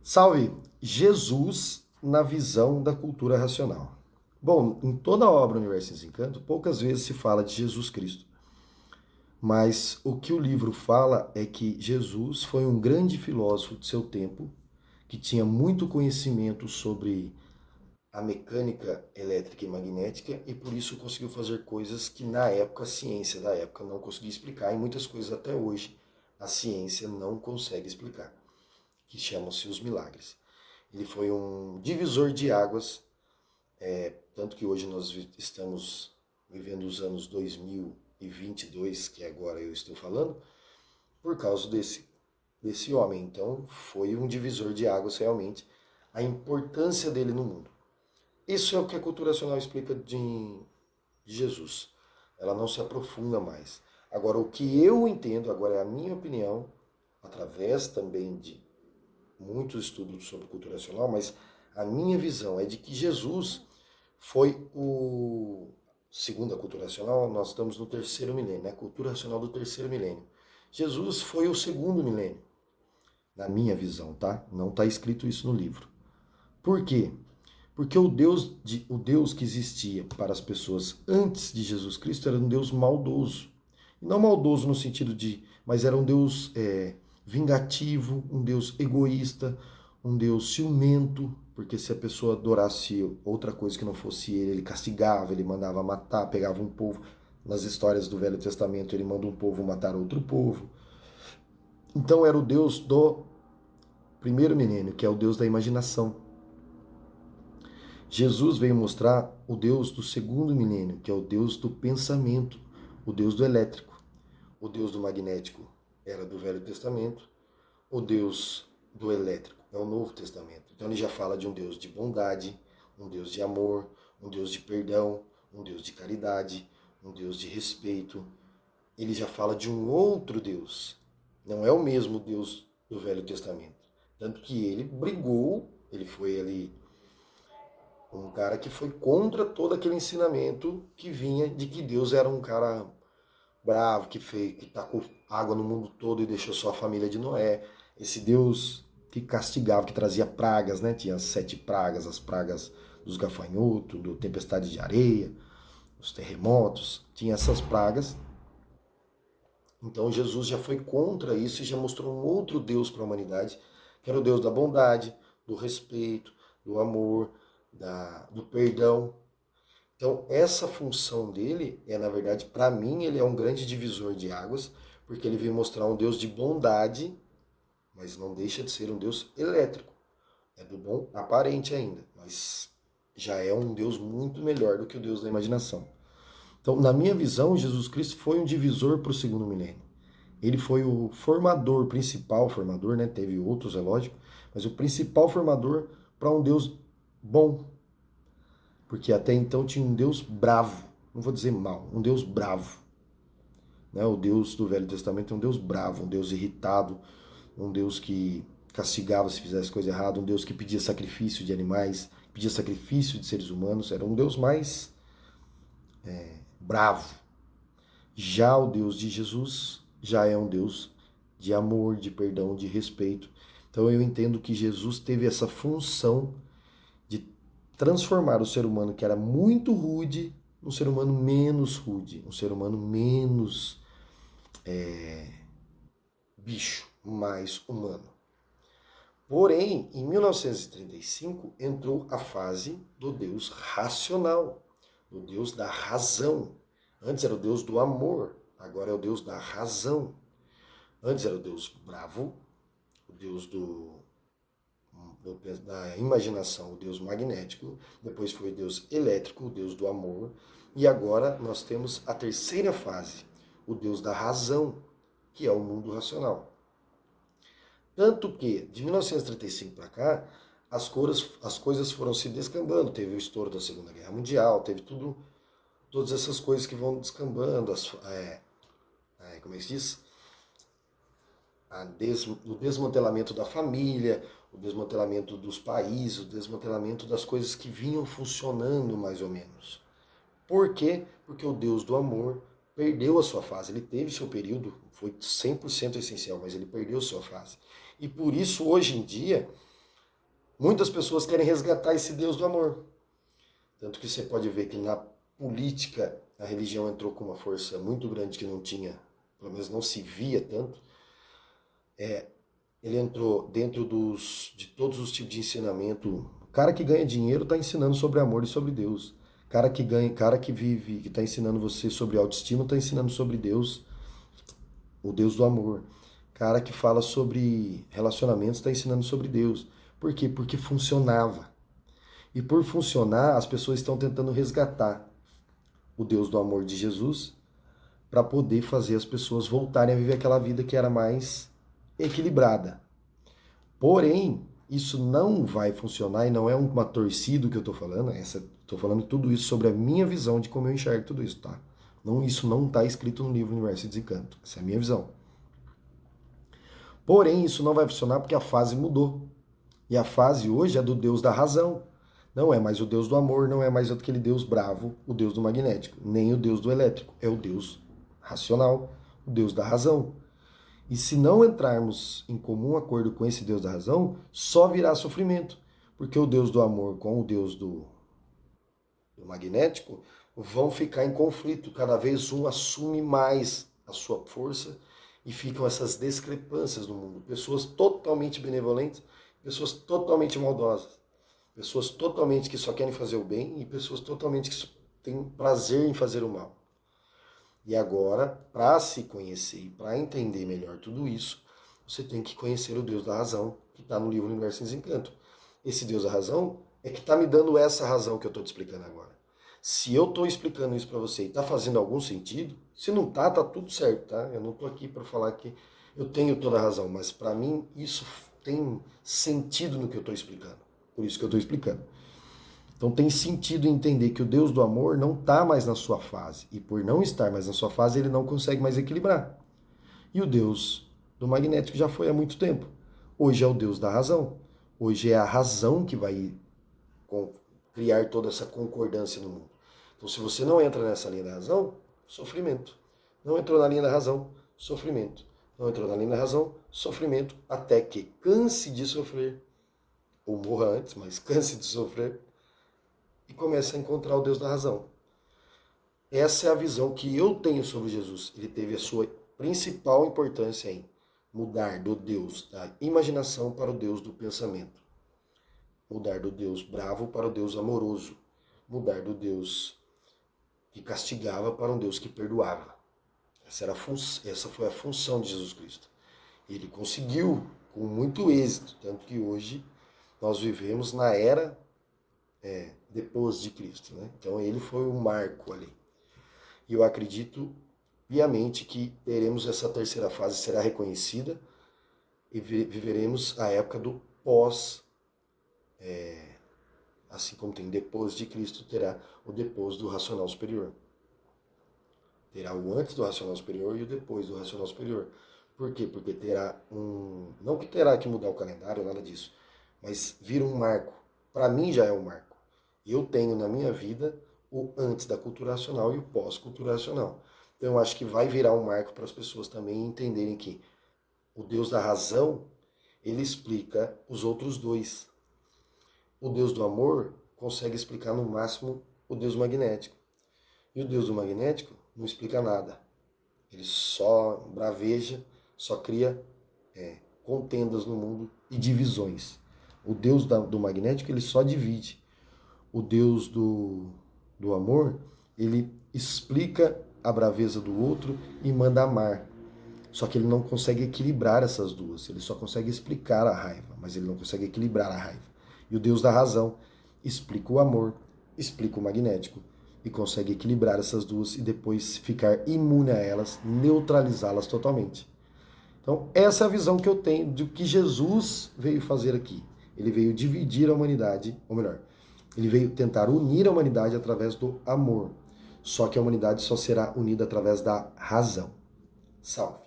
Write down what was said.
Salve! Jesus na visão da cultura racional. Bom, em toda a obra Universo em Desencanto, poucas vezes se fala de Jesus Cristo. Mas o que o livro fala é que Jesus foi um grande filósofo de seu tempo, que tinha muito conhecimento sobre a mecânica elétrica e magnética e por isso conseguiu fazer coisas que na época a ciência da época não conseguia explicar e muitas coisas até hoje a ciência não consegue explicar, que chamam-se os milagres. Ele foi um divisor de águas, tanto que hoje nós estamos vivendo os anos 2022, que agora eu estou falando, por causa desse homem. Então, foi um divisor de águas realmente, a importância dele no mundo. Isso é o que a cultura racional explica de Jesus. Ela não se aprofunda mais. Agora, o que eu entendo, agora é a minha opinião, através também de muitos estudos sobre cultura racional, mas a minha visão é de que Jesus foi segundo a cultura racional, nós estamos no terceiro milênio, né? Cultura racional do terceiro milênio. Jesus foi o segundo milênio, na minha visão, tá? Não está escrito isso no livro. Por quê? Porque o Deus que existia para as pessoas antes de Jesus Cristo era um Deus maldoso. E não maldoso no sentido de, mas era um Deus vingativo, um Deus egoísta, um Deus ciumento, porque se a pessoa adorasse outra coisa que não fosse ele castigava, ele mandava matar, pegava um povo. Nas histórias do Velho Testamento, ele manda um povo matar outro povo. Então era o Deus do primeiro milênio, que é o Deus da imaginação. Jesus veio mostrar o Deus do segundo milênio, que é o Deus do pensamento, o Deus do elétrico. O Deus do magnético era do Velho Testamento, o Deus do elétrico é o Novo Testamento. Então ele já fala de um Deus de bondade, um Deus de amor, um Deus de perdão, um Deus de caridade, um Deus de respeito. Ele já fala de um outro Deus. Não é o mesmo Deus do Velho Testamento. Tanto que ele brigou, ele foi ali um cara que foi contra todo aquele ensinamento que vinha de que Deus era um cara bravo, que tacou água no mundo todo e deixou só a família de Noé. Esse Deus que castigava, que trazia pragas, né? Tinha 7 pragas, as pragas dos gafanhotos, do tempestade de areia, os terremotos, tinha essas pragas. Então Jesus já foi contra isso e já mostrou um outro Deus para a humanidade, que era o Deus da bondade, do respeito, do amor, do perdão. Então, essa função dele é, na verdade, para mim, ele é um grande divisor de águas, porque ele veio mostrar um Deus de bondade, mas não deixa de ser um Deus elétrico. É do bom aparente ainda, mas já é um Deus muito melhor do que o Deus da imaginação. Então, na minha visão, Jesus Cristo foi um divisor para o segundo milênio. Ele foi o formador, principal formador, né? Teve outros, é lógico, mas o principal formador para um Deus bom, porque até então tinha um Deus bravo, não vou dizer mal, um Deus bravo. Né? O Deus do Velho Testamento é um Deus bravo, um Deus irritado, um Deus que castigava se fizesse coisa errada, um Deus que pedia sacrifício de animais, pedia sacrifício de seres humanos, era um Deus mais bravo. Já o Deus de Jesus já é um Deus de amor, de perdão, de respeito. Então eu entendo que Jesus teve essa função de transformar o ser humano que era muito rude num ser humano menos rude, um ser humano menos bicho, mais humano. Porém, em 1935 entrou a fase do Deus racional, do Deus da razão. Antes era o Deus do amor, agora é o Deus da razão. Antes era o Deus bravo, o Deus da imaginação, o Deus magnético, depois foi o Deus elétrico, o Deus do amor, e agora nós temos a terceira fase, o Deus da razão, que é o mundo racional. Tanto que, de 1935 para cá, as coisas foram se descambando, teve o estouro da Segunda Guerra Mundial, teve todas essas coisas que vão descambando, como é que se diz? O desmantelamento da família, o desmantelamento dos países, o desmantelamento das coisas que vinham funcionando mais ou menos. Por quê? Porque o Deus do amor perdeu a sua fase. Ele teve seu período, foi 100% essencial, mas ele perdeu a sua fase. E por isso, hoje em dia, Muitas pessoas querem resgatar esse Deus do amor. Tanto que você pode ver que na política a religião entrou com uma força muito grande que não tinha, pelo menos não se via tanto. Ele entrou dentro de todos os tipos de ensinamento. O cara que ganha dinheiro está ensinando sobre amor e sobre Deus. Cara que vive, que está ensinando você sobre autoestima, está ensinando sobre Deus, o Deus do amor. Cara que fala sobre relacionamentos, está ensinando sobre Deus. Por quê? Porque funcionava. E por funcionar, as pessoas estão tentando resgatar o Deus do amor de Jesus para poder fazer as pessoas voltarem a viver aquela vida que era mais equilibrada. Porém, isso não vai funcionar e não é uma torcida que eu estou falando, estou falando tudo isso sobre a minha visão de como eu enxergo tudo isso, tá? Não, isso não está escrito no livro Universo e Desencanto, essa é a minha visão. Porém, isso não vai funcionar porque a fase mudou. E a fase hoje é do Deus da razão. Não é mais o Deus do amor, não é mais aquele Deus bravo, o Deus do magnético, nem o Deus do elétrico. É o Deus racional, o Deus da razão. E se não entrarmos em comum acordo com esse Deus da razão, só virá sofrimento. Porque o Deus do amor com o Deus do magnético vão ficar em conflito. Cada vez um assume mais a sua força e ficam essas discrepâncias no mundo. Pessoas totalmente benevolentes, pessoas totalmente maldosas. Pessoas totalmente que só querem fazer o bem e pessoas totalmente que têm prazer em fazer o mal. E agora, para se conhecer e para entender melhor tudo isso, você tem que conhecer o Deus da razão, que está no livro Universo em Desencanto. Esse Deus da razão é que está me dando essa razão que eu estou te explicando agora. Se eu estou explicando isso para você e está fazendo algum sentido, se não está, tá tudo certo, tá? Eu não estou aqui para falar que eu tenho toda a razão, mas para mim isso tem sentido no que eu estou explicando. Por isso que eu estou explicando. Então tem sentido entender que o Deus do amor não está mais na sua fase. E por não estar mais na sua fase, ele não consegue mais equilibrar. E o Deus do magnético já foi há muito tempo. Hoje é o Deus da razão. Hoje é a razão que vai criar toda essa concordância no mundo. Então se você não entra nessa linha da razão, sofrimento. Não entrou na linha da razão, sofrimento. Não entrou na linha da razão, sofrimento. Até que canse de sofrer. Ou morra antes, mas canse de sofrer, e comece a encontrar o Deus da razão. Essa é a visão que eu tenho sobre Jesus. Ele teve a sua principal importância em mudar do Deus da imaginação para o Deus do pensamento. Mudar do Deus bravo para o Deus amoroso. Mudar do Deus que castigava para um Deus que perdoava. Essa foi a função de Jesus Cristo. Ele conseguiu com muito êxito, tanto que hoje nós vivemos na era depois de Cristo, né? Então ele foi o marco ali. E eu acredito piamente que teremos essa terceira fase, será reconhecida e viveremos a época do pós, assim como tem depois de Cristo, terá o depois do racional superior. Terá o antes do racional superior e o depois do racional superior. Por quê? Porque terá não que terá que mudar o calendário, nada disso, mas vira um marco. Para mim já é um marco. Eu tenho na minha vida o antes da cultura racional e o pós-cultura racional. Então eu acho que vai virar um marco para as pessoas também entenderem que o Deus da razão, ele explica os outros dois. O Deus do amor consegue explicar no máximo o Deus magnético. E o Deus do magnético não explica nada. Ele só braveja, só cria contendas no mundo e divisões. O Deus do magnético, ele só divide. O Deus do amor, ele explica a braveza do outro e manda amar. Só que ele não consegue equilibrar essas duas. Ele só consegue explicar a raiva, mas ele não consegue equilibrar a raiva. E o Deus da razão explica o amor, explica o magnético e consegue equilibrar essas duas e depois ficar imune a elas, neutralizá-las totalmente. Então, essa é a visão que eu tenho do que Jesus veio fazer aqui. Ele veio dividir a humanidade, ou melhor, ele veio tentar unir a humanidade através do amor. Só que a humanidade só será unida através da razão. Salve!